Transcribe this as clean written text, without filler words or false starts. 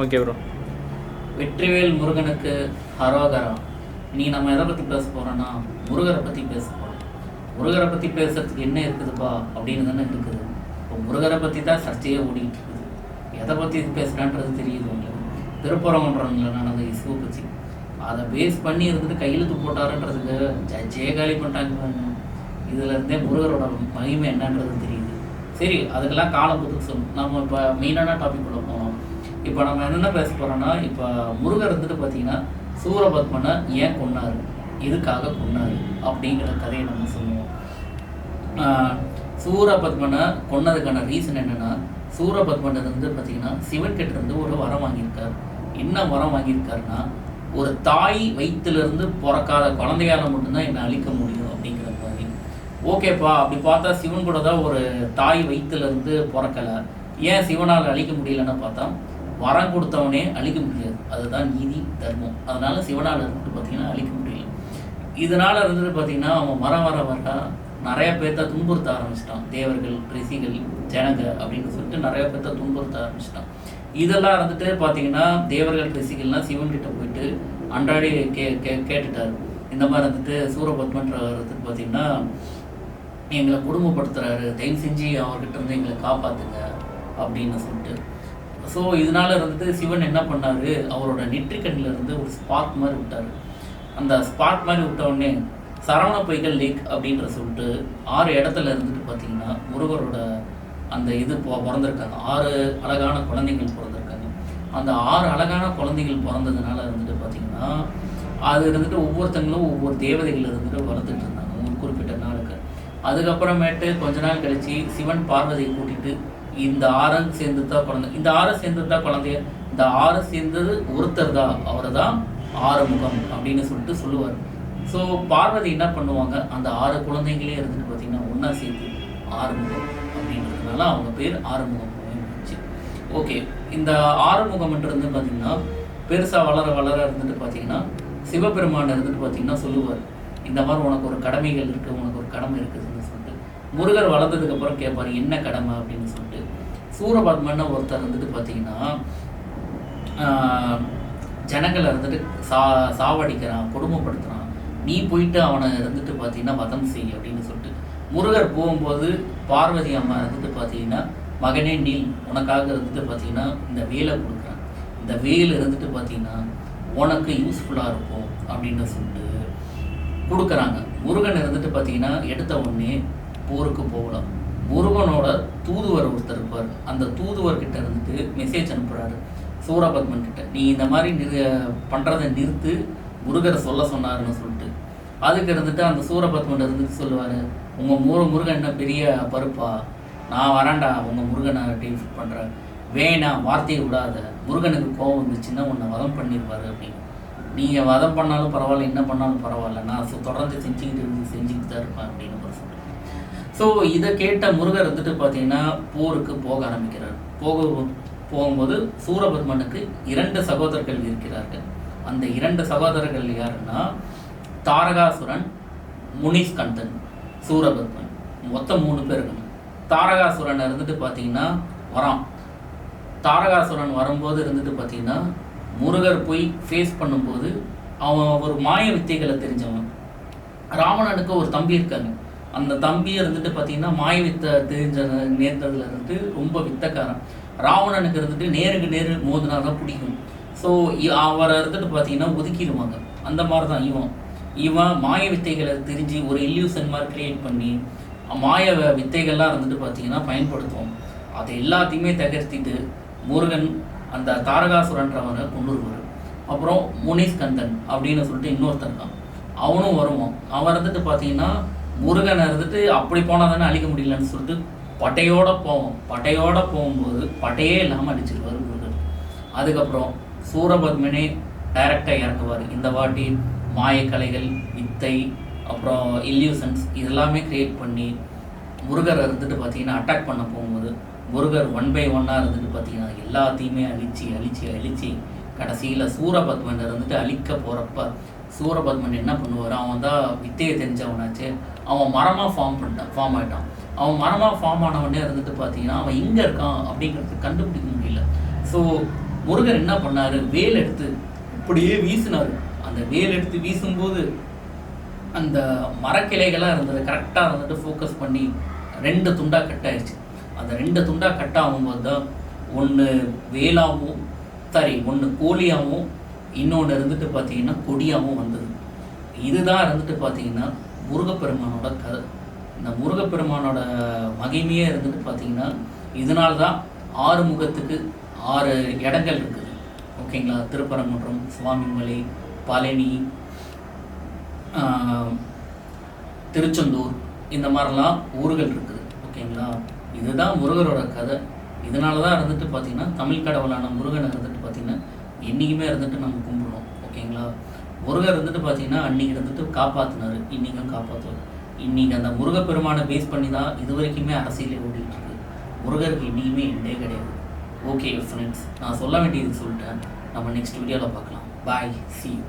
Okay bro. Vetrivel முருகனுக்கு ஹரோகரா. நீ நம்ம எதை பற்றி பேச போகிறோன்னா முருகரை பற்றி பேச போகிறோம். முருகரை பற்றி பேசுகிறதுக்கு என்ன இருக்குதுப்பா அப்படின்னு தானே இருக்குது. இப்போ முருகரை பற்றி தான் சர்ச்சையே ஓடிட்டு இருக்குது. எதை பற்றி இது பேசுகிறான்றது தெரியுது உங்களுக்கு. திருப்பரங்குன்றம்ல நடந்த இஷ்யூ பற்றி அதை பேஸ் பண்ணி இருந்துட்டு கையெழுத்து போட்டாருன்றதுக்கு ஜட்ஜே காலி பண்ணிட்டாங்க. இதுலேருந்தே முருகரோட மகிமை என்னன்றது தெரியுது. சரி, அதுக்கெல்லாம் காலம் கொடுத்து சொல்லணும். நம்ம இப்போ மெயினான டாபிக் உள்ள போனோம். இப்போ நம்ம என்னென்ன பேச போகிறோன்னா, இப்போ முருகர் இருந்துட்டு பார்த்தீங்கன்னா சூரபத்மனை ஏன் கொன்னார், எதுக்காக கொன்னார் அப்படிங்கிற கதையை நம்ம சொல்லுவோம். சூரபத்மனை கொன்னதுக்கான ரீசன் என்னென்னா, சூரபத்மன் இருந்து பார்த்தீங்கன்னா சிவன் கிட்ட இருந்து ஒரு வரம் வாங்கியிருக்கார். என்ன வரம் வாங்கியிருக்காருன்னா, ஒரு தாய் வயிற்றுலேருந்து பிறக்காத குழந்தையால் மட்டும்தான் என்னை அழிக்க முடியும் அப்படிங்கிற மாதிரி. ஓகேப்பா, அப்படி பார்த்தா சிவன் கூட தான் ஒரு தாய் வயிற்றுலேருந்து பிறக்கலை, ஏன் சிவனால் அழிக்க முடியலன்னு பார்த்தா, வரம் கொடுத்தவனே அழிக்க முடியாது, அதுதான் நீதி தர்மம். அதனால சிவனால் இருந்துட்டு பார்த்தீங்கன்னா அழிக்க முடியல. இதனால் இருந்துட்டு பார்த்தீங்கன்னா அவன் வர நிறைய பேர்த்த துன்புறுத்த ஆரம்பிச்சிட்டான். தேவர்கள், ரிஷிகள், ஜனங்க அப்படின்னு சொல்லிட்டு நிறைய பேர்த்த துன்புறுத்த ஆரம்பிச்சிட்டான். இதெல்லாம் இருந்துட்டு பார்த்தீங்கன்னா தேவர்கள், ரிஷிகள்லாம் சிவன்கிட்ட போயிட்டு அன்றாடி கேட்டுட்டார். இந்த மாதிரி இருந்துட்டு சூரபத்மன்றவர் இருந்துட்டு பார்த்தீங்கன்னா எங்களை குடும்பப்படுத்துகிறாரு, தயவு செஞ்சு அவர்கிட்ட இருந்து எங்களை காப்பாற்றுங்க அப்படின்னு சொல்லிட்டு. ஸோ இதனால் இருந்துட்டு சிவன் என்ன பண்ணார், அவரோட நெற்றிக்கண்ணில் இருந்து ஒரு ஸ்பார்க் மாதிரி விட்டார். அந்த ஸ்பார்க் மாதிரி விட்ட உடனே சரவண பொய்கள் லேக் அப்படின்ற சொல்லிட்டு 6 இடத்துல இருந்துட்டு பார்த்தீங்கன்னா முருகரோட அந்த இது பிறந்திருக்காங்க. 6 அழகான குழந்தைகள் பிறந்திருக்காங்க. அந்த 6 அழகான குழந்தைகள் பிறந்ததுனால இருந்துட்டு பார்த்தீங்கன்னா அது இருந்துட்டு ஒவ்வொருத்தங்களும் ஒவ்வொரு தேவதைகள் இருந்துட்டு வளர்த்துட்டு இருந்தாங்க ஒரு குறிப்பிட்ட நாளுக்கு. அதுக்கப்புறமேட்டு கொஞ்ச நாள் கழிச்சு சிவன் பார்வதியை கூட்டிட்டு இந்த 6 சேர்ந்து தான் குழந்தை, இந்த 6 சேர்ந்தது தான் குழந்தைய, இந்த 6 சேர்ந்தது ஒருத்தர் தான், அவரை தான் ஆறுமுகம் அப்படின்னு சொல்லிட்டு சொல்லுவார். ஸோ பார்வதி என்ன பண்ணுவாங்க, அந்த 6 குழந்தைங்களே இருந்துட்டு பார்த்தீங்கன்னா ஒன்றா சேர்த்து ஆறுமுகம் அப்படின்றதுனால அவங்க பேர் ஆறுமுகம் இருந்துச்சு. ஓகே, இந்த ஆறுமுகம்ன்றது பார்த்தீங்கன்னா பெருசாக வளர இருந்துட்டு பார்த்தீங்கன்னா சிவபெருமான் இருந்துட்டு பார்த்தீங்கன்னா சொல்லுவார், இந்த மாதிரி உனக்கு ஒரு கடமைகள் இருக்குது, உனக்கு ஒரு கடமை இருக்குதுன்னு சொல்லிட்டு. முருகர் வளர்ந்ததுக்கப்புறம் கேட்பார், என்ன கடமை அப்படின்னு சொல்லிட்டு. சூரபத்மன்னு ஒருத்தர் இருந்துட்டு பார்த்தீங்கன்னா ஜனங்களை இருந்துட்டு சாவடிக்கிறான், கொடுமைப்படுத்துகிறான், நீ போயிட்டு அவனை இருந்துட்டு பார்த்தீங்கன்னா வதம் செய் அப்படின்னு சொல்லிட்டு. முருகர் போகும்போது பார்வதி அம்மா இருந்துட்டு பார்த்தீங்கன்னா மகனே நீல், உனக்காக இருந்துட்டு பார்த்தீங்கன்னா இந்த வேலை கொடுக்குறேன், இந்த வேல் இருந்துட்டு பார்த்தீங்கன்னா உனக்கு யூஸ்ஃபுல்லாக இருக்கும் அப்படின்னு சொல்லிட்டு கொடுக்குறாங்க. முருகன் இருந்துட்டு பார்த்தீங்கன்னா எடுத்த உடனே போருக்கு போகலாம். முருகனோட தூதுவர் ஒருத்தர் இருப்பார். அந்த தூதுவர்கிட்ட இருந்துட்டு மெசேஜ் அனுப்புகிறாரு சூரபத்மன் கிட்ட, நீ இந்த மாதிரி பண்ணுறதை நிறுத்து, முருகரை சொல்ல சொன்னாருன்னு சொல்லிட்டு. அதுக்கு இருந்துட்டு அந்த சூரபத்மன் இருந்துட்டு சொல்லுவார், உங்கள் முருகன் என்ன பெரிய பருப்பா, நான் வரேன்டா உங்கள் முருகனை டீல் பண்ணுறேன், வேணாம் வார்த்தையை விடாத, முருகனுக்கு கோவம் வந்துச்சுன்னா உன்னை வதம் பண்ணிடுவார் அப்படின்னு. நீங்கள் வதம் பண்ணாலும் பரவாயில்ல, என்ன பண்ணாலும் பரவாயில்ல, நான் தொடர்ந்து செஞ்சுக்கிட்டு தான் இருப்பேன் அப்படின்னு சொல்கிறேன். ஸோ இதை கேட்ட முருகர் வந்துட்டு பார்த்தீங்கன்னா போருக்கு போக ஆரம்பிக்கிறார். போகும்போது சூரபத்மனுக்கு 2 சகோதரர்கள் இருக்கிறார்கள். அந்த 2 சகோதரர்கள் யாருன்னா தாரகாசுரன், முனிஸ்கந்தன், சூரபத்மன், மொத்தம் 3 பேர் இருக்கணும். தாரகாசுரன் இருந்துட்டு பார்த்தீங்கன்னா வரான். தாரகாசுரன் வரும்போது இருந்துட்டு பார்த்தீங்கன்னா முருகர் போய் ஃபேஸ் பண்ணும்போது அவன் ஒரு மாய வித்தைகளை தெரிஞ்சவன். ராவணனுக்கு ஒரு தம்பி இருக்காங்க. அந்த தம்பியை இருந்துட்டு பார்த்தீங்கன்னா மாய வித்தை தெரிஞ்ச நேர்ந்ததுல இருந்து ரொம்ப வித்தக்காரன். ராவணனுக்கு இருந்துட்டு நேருக்கு நேர் மோதினா தான் பிடிக்கும். ஸோ அவரை இருந்துட்டு பார்த்தீங்கன்னா ஒதுக்கிடுவாங்க. அந்த மாதிரி தான் இவன் மாய வித்தைகளை தெரிஞ்சு ஒரு இல்யூஷன் மாதிரி கிரியேட் பண்ணி மாய வித்தைகள்லாம் இருந்துட்டு பார்த்தீங்கன்னா பயன்படுத்துவோம். அதை எல்லாத்தையுமே தகர்த்திட்டு முருகன் அந்த தாரகாசுரன்றவனை கொண்டுருவார். அப்புறம் முனிஸ்கந்தன் அப்படின்னு சொல்லிட்டு இன்னொருத்தன் இருக்கான், அவனும் வருவான். அவன் இருந்துட்டு பார்த்தீங்கன்னா முருகனை இருந்துட்டு அப்படி போனால் தானே அழிக்க முடியலன்னு சொல்லிட்டு பட்டையோடு போவோம். பட்டையோடு போகும்போது பட்டையே இல்லாமல் அடிச்சிருவார் முருகன். அதுக்கப்புறம் சூரபத்மனே டைரக்டாக இறக்குவார். இந்த வாட்டி மாயக்கலைகள், வித்தை, அப்புறம் இல்யூஷன்ஸ் இதெல்லாமே க்ரியேட் பண்ணி முருகரை இருந்துட்டு பார்த்தீங்கன்னா அட்டாக் பண்ண போகும்போது முருகர் 1 by 1 இருந்துட்டு பார்த்தீங்கன்னா எல்லாத்தையுமே அழிச்சு கடைசியில் சூரபத்மன் இருந்துட்டு அழிக்க போகிறப்ப சூரபத்மன் என்ன பண்ணுவார், அவன் தான் வித்தையை தெரிஞ்சவனாச்சு, அவன் மரமாக ஃபார்ம் ஆகிட்டான். அவன் மரமாக ஃபார்ம் ஆனவனே இருந்துட்டு பார்த்தீங்கன்னா அவன் எங்கே இருக்கான் அப்படிங்கிறது கண்டுபிடிக்க முடியல. ஸோ முருகர் என்ன பண்ணார், வேல் எடுத்து இப்படியே வீசினார். அந்த வேல் எடுத்து வீசும்போது அந்த மரக்கிளைகளாக இருந்தது கரெக்டாக வந்துட்டு ஃபோக்கஸ் பண்ணி 2 துண்டாக கட் ஆயிடுச்சு. அந்த 2 துண்டாக கட் ஆகும்போது தான் ஒன்று வேலாகவும் ஒன்று கோழியாகவும் இன்னொன்று இருந்துட்டு பார்த்தீங்கன்னா கொடியாகவும் வந்தது. இதுதான் இருந்துட்டு பார்த்தீங்கன்னா முருகப்பெருமானோட கதை. இந்த முருகப்பெருமானோட மகிமையே இருந்துட்டு பார்த்தீங்கன்னா இதனால தான் 6 முகத்துக்கு 6 இடங்கள் இருக்குது. ஓகேங்களா, திருப்பரங்குன்றம், சுவாமிமலை, பழனி, திருச்செந்தூர், இந்த மாதிரிலாம் ஊர்கள் இருக்குது. ஓகேங்களா, இதுதான் முருகரோட கதை. இதனால தான் இருந்துட்டு பார்த்தீங்கன்னா தமிழ் கடவுளான முருகனை இருந்துட்டு பார்த்தீங்கன்னா என்றைக்குமே இருந்துட்டு நம்ம கும்பிடுறோம். ஓகேங்களா, முருகர் இருந்துட்டு பார்த்தீங்கன்னா அன்றைக்கி இருந்துட்டு காப்பாற்றினார், இன்றைக்கும் காப்பாற்றுவார். இன்றைக்கி அந்த முருகப்பெருமானை பேஸ் பண்ணி தான் இது வரைக்குமே அரசியலே ஓடிட்டு இருக்கு. முருகருக்கு இன்றைக்குமே எண்டே கிடையாது. ஓகே ஃப்ரெண்ட்ஸ், நான் சொல்ல வேண்டியது சொல்லிட்டேன். நம்ம நெக்ஸ்ட் வீடியோவில் பார்க்கலாம். பாய், see you.